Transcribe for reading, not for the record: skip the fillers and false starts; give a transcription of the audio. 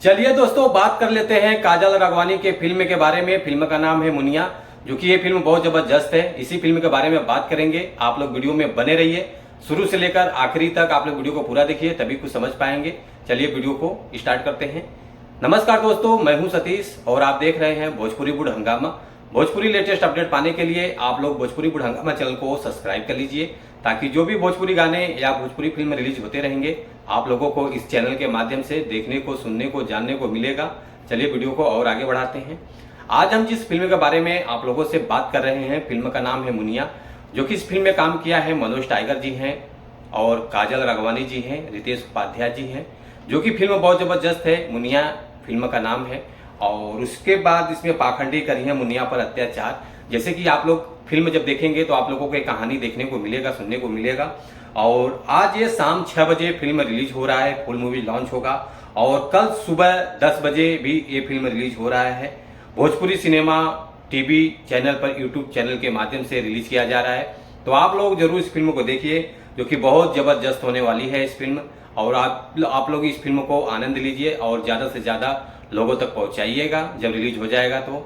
चलिए दोस्तों, बात कर लेते हैं काजल राघवानी के फिल्म के बारे में। फिल्म का नाम है मुनिया, जो कि ये फिल्म बहुत जबरदस्त है। इसी फिल्म के बारे में बात करेंगे। आप लोग वीडियो में बने रहिए, शुरू से लेकर आखिरी तक आप लोग वीडियो को पूरा देखिए, तभी कुछ समझ पाएंगे। चलिए वीडियो को स्टार्ट करते हैं। नमस्कार दोस्तों, मैं हूं सतीश और आप देख रहे हैं भोजपुरी बुढ़ हंगामा। भोजपुरी लेटेस्ट अपडेट पाने के लिए आप लोग भोजपुरी बुढ़ हंगामा चैनल को सब्सक्राइब कर लीजिए, ताकि जो भी भोजपुरी गाने या भोजपुरी फिल्म रिलीज होते रहेंगे आप लोगों को इस चैनल के माध्यम से देखने को, सुनने को, जानने को मिलेगा। चलिए वीडियो को और आगे बढ़ाते हैं। आज हम जिस फिल्म के बारे में आप लोगों से बात कर रहे हैं, फिल्म का नाम है मुनिया, जो कि इस फिल्म में काम किया है मनोज टाइगर जी हैं और काजल राघवानी जी हैं, रितेश उपाध्याय जी हैं, जो कि फिल्म बहुत जबरदस्त है। मुनिया फिल्म का नाम है। और उसके बाद इसमें पाखंडी करी है मुनिया पर अत्याचार। जैसे कि आप लोग फिल्म जब देखेंगे तो आप लोगों को एक कहानी देखने को मिलेगा, सुनने को मिलेगा। और आज ये शाम 6 बजे फिल्म रिलीज हो रहा है, फुल मूवी लॉन्च होगा। और कल सुबह 10 बजे भी ये फिल्म रिलीज हो रहा है। भोजपुरी सिनेमा टीवी चैनल पर, यूट्यूब चैनल के माध्यम से रिलीज किया जा रहा है। तो आप लोग जरूर इस फिल्म को देखिए, जो कि बहुत जबरदस्त होने वाली है इस फिल्म। और आप लोग इस फिल्म को आनंद लीजिए और ज़्यादा से ज़्यादा लोगों तक पहुंचाइएगा जब रिलीज हो जाएगा तो।